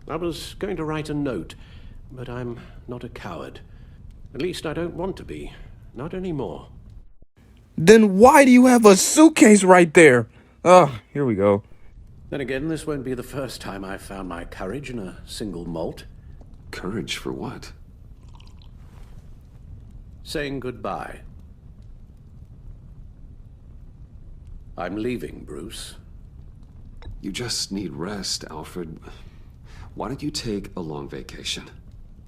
I was going to write a note, but I'm not a coward. At least I don't want to be. Not anymore. Then why do you have a suitcase right there? Oh, here we go. Then again, this won't be the first time I've found my courage in a single malt. Courage for what? Saying goodbye. I'm leaving, Bruce. You just need rest, Alfred. Why don't you take a long vacation?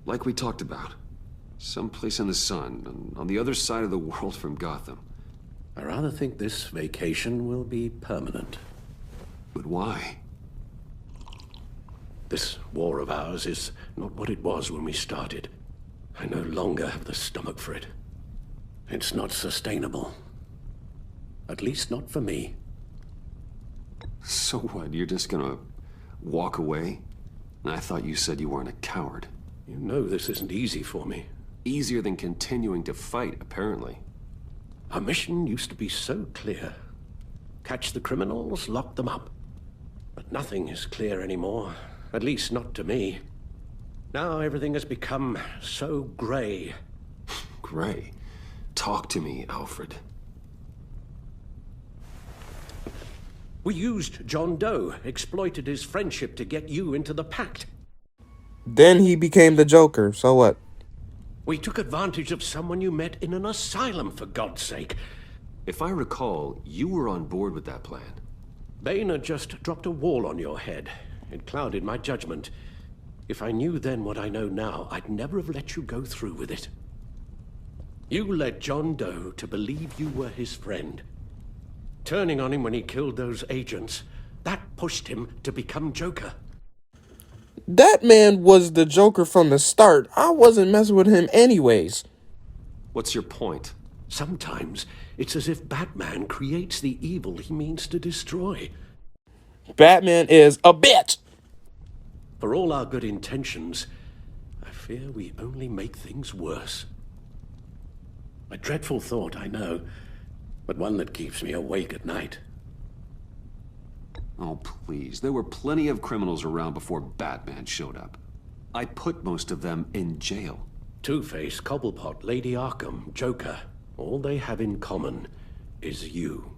Like we talked about. Someplace in the sun, on the other side of the world from Gotham. I rather think this vacation will be permanent. But why? This war of ours is not what it was when we started. I no longer have the stomach for it. It's not sustainable. At least not for me. So what, you're just gonna walk away? I thought you said you weren't a coward. You know this isn't easy for me. Easier than continuing to fight, apparently. Our mission used to be so clear. Catch the criminals, lock them up. But nothing is clear anymore. At least not to me. Now everything has become so gray. Gray? Talk to me, Alfred. We used John Doe, exploited his friendship to get you into the pact. Then he became the Joker, so what? We took advantage of someone you met in an asylum, for God's sake. If I recall, you were on board with that plan. Bane had just dropped a wall on your head. It clouded my judgment. If I knew then what I know now, I'd never have let you go through with it. You led John Doe to believe you were his friend. Turning on him when he killed those agents, that pushed him to become Joker. That man was the Joker from the start. I wasn't messing with him anyways. What's your point? Sometimes it's as if Batman creates the evil he means to destroy. Batman is a bitch. For all our good intentions, I fear we only make things worse. A dreadful thought, I know, but one that keeps me awake at night. Oh, please. There were plenty of criminals around before Batman showed up. I put most of them in jail. Two-Face, Cobblepot, Lady Arkham, Joker, all they have in common is you.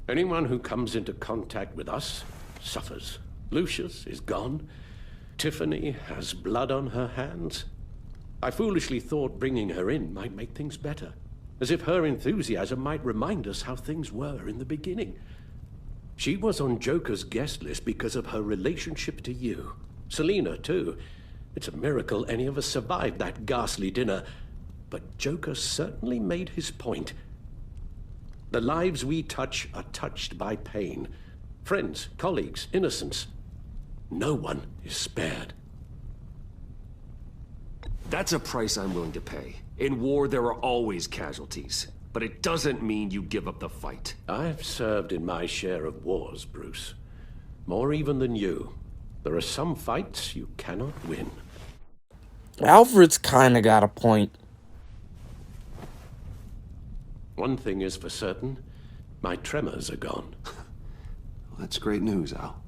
Anyone who comes into contact with us suffers. Lucius is gone. Tiffany has blood on her hands. I foolishly thought bringing her in might make things better, as if her enthusiasm might remind us how things were in the beginning. She was on Joker's guest list because of her relationship to you. Selina, too. It's a miracle any of us survived that ghastly dinner. But Joker certainly made his point. The lives we touch are touched by pain. Friends, colleagues, innocents. No one is spared. That's a price I'm willing to pay. In war, there are always casualties. But it doesn't mean you give up the fight. I've served in my share of wars, Bruce. More even than you. There are some fights you cannot win. Alfred's kinda got a point. One thing is for certain. My tremors are gone. Well, that's great news, Al.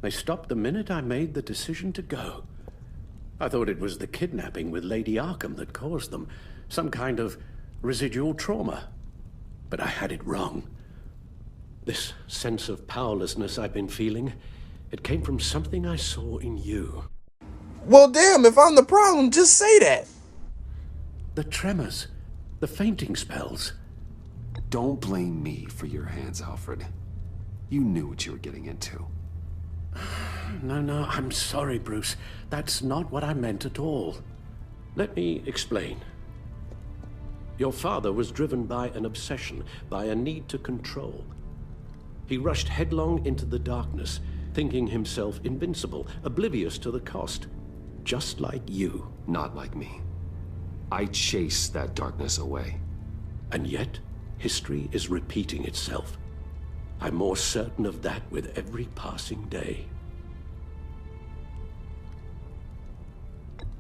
They stopped the minute I made the decision to go. I thought it was the kidnapping with Lady Arkham that caused them. Some kind of residual trauma. But I had it wrong. This sense of powerlessness I've been feeling, it came from something I saw in you. Well, damn, if I'm the problem, just say that. The tremors, the fainting spells. Don't blame me for your hands, Alfred. You knew what you were getting into. No, I'm sorry, Bruce. That's not what I meant at all. Let me explain. Your father was driven by an obsession, by a need to control. He rushed headlong into the darkness, thinking himself invincible, oblivious to the cost. Just like you. Not like me. I chased that darkness away. And yet, history is repeating itself. I'm more certain of that with every passing day.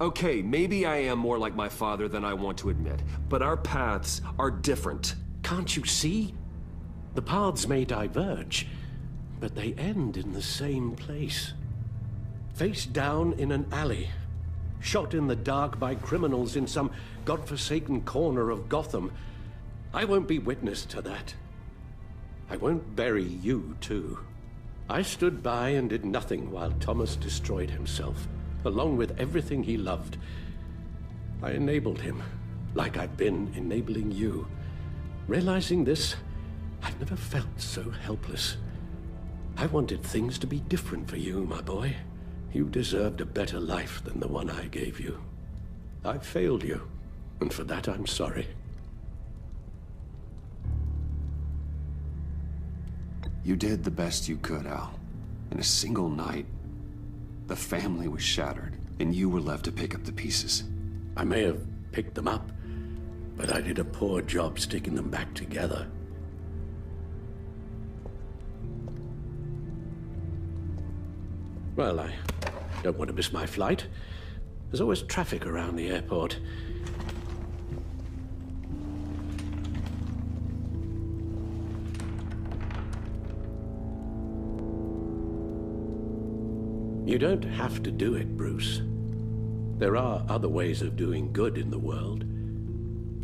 Okay, maybe I am more like my father than I want to admit, but our paths are different. Can't you see? The paths may diverge, but they end in the same place. face down in an alley, shot in the dark by criminals in some godforsaken corner of Gotham. I won't be witness to that. I won't bury you, too. I stood by and did nothing while Thomas destroyed himself, along with everything he loved. I enabled him, like I've been enabling you. Realizing this, I've never felt so helpless. I wanted things to be different for you, my boy. You deserved a better life than the one I gave you. I failed you, and for that I'm sorry. You did the best you could, Al. In a single night, the family was shattered, and you were left to pick up the pieces. I may have picked them up, but I did a poor job sticking them back together. Well, I don't want to miss my flight. There's always traffic around the airport. You don't have to do it, Bruce. There are other ways of doing good in the world.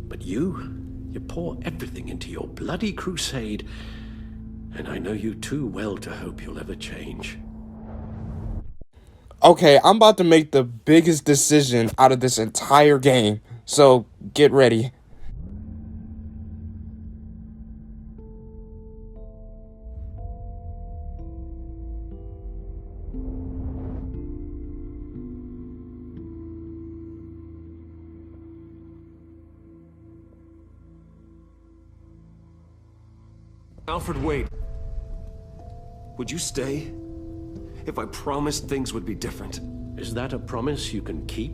But you pour everything into your bloody crusade, and I know you too well to hope you'll ever change. Okay, I'm about to make the biggest decision out of this entire game, so get ready. Alfred, wait. Would you stay? If I promised things would be different. Is that a promise you can keep?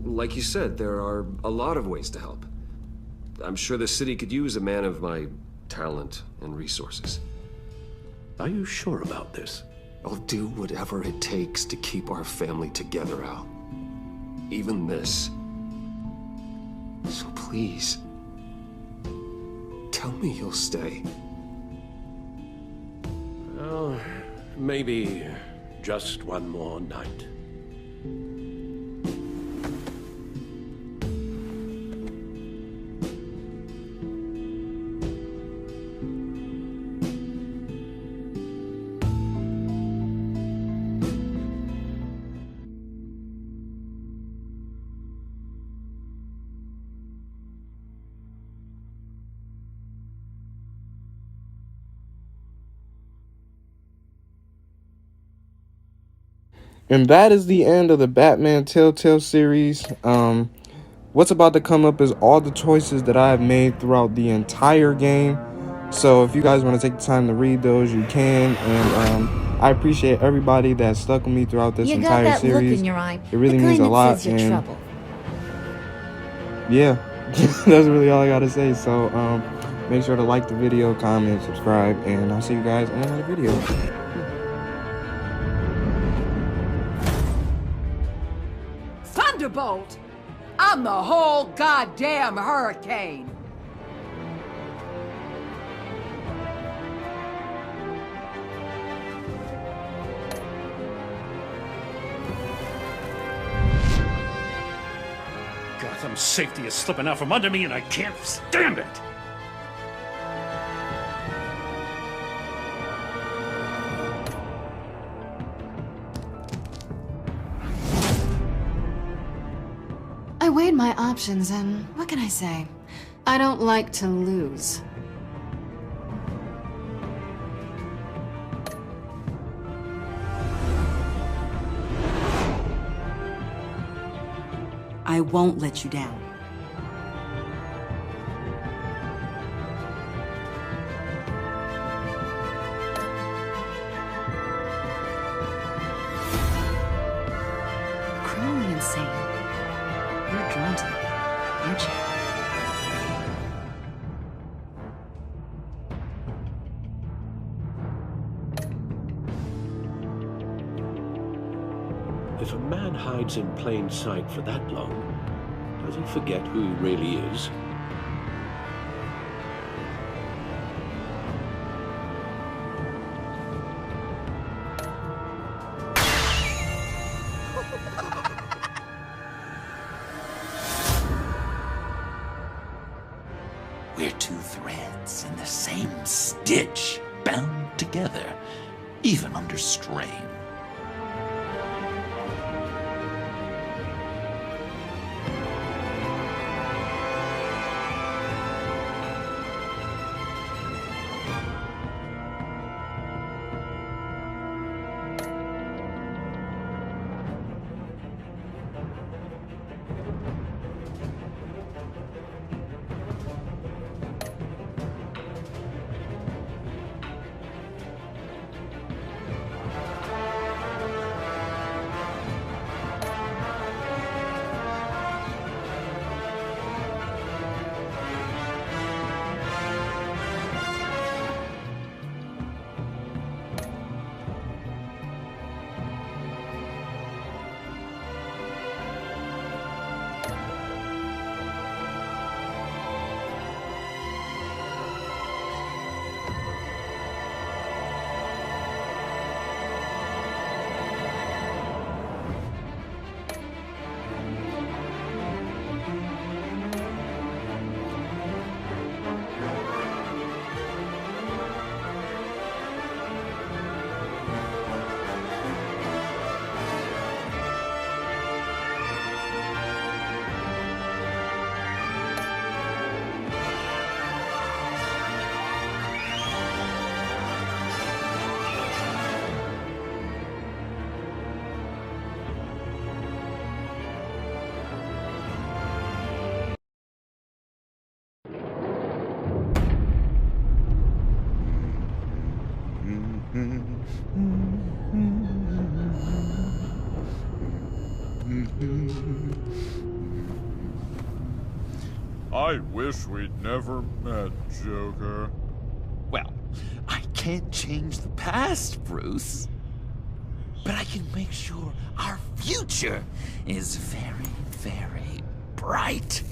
Like you said, there are a lot of ways to help. I'm sure the city could use a man of my talent and resources. Are you sure about this? I'll do whatever it takes to keep our family together, Al. Even this. So please, tell me you'll stay. Well, maybe just one more night. And that is the end of the Batman Telltale series. What's about to come up is all the choices that I have made throughout the entire game. So if you guys want to take the time to read those, you can. And I appreciate everybody that stuck with me throughout this entire that series. Look in your eye. It really the means kind a lot. That says you're trouble. Yeah, that's really all I gotta say. So make sure to like the video, comment, subscribe, and I'll see you guys in another video. Thunderbolt! I'm the whole goddamn hurricane! Gotham's safety is slipping out from under me and I can't stand it! I weighed my options and what can I say? I don't like to lose. I won't let you down. Criminally insane. You're drawn to them, aren't you? If a man hides in plain sight for that long, does he forget who he really is? us in the same stitch, bound together, even under strain. I wish we'd never met, Joker. Well, I can't change the past, Bruce. But I can make sure our future is very, very bright.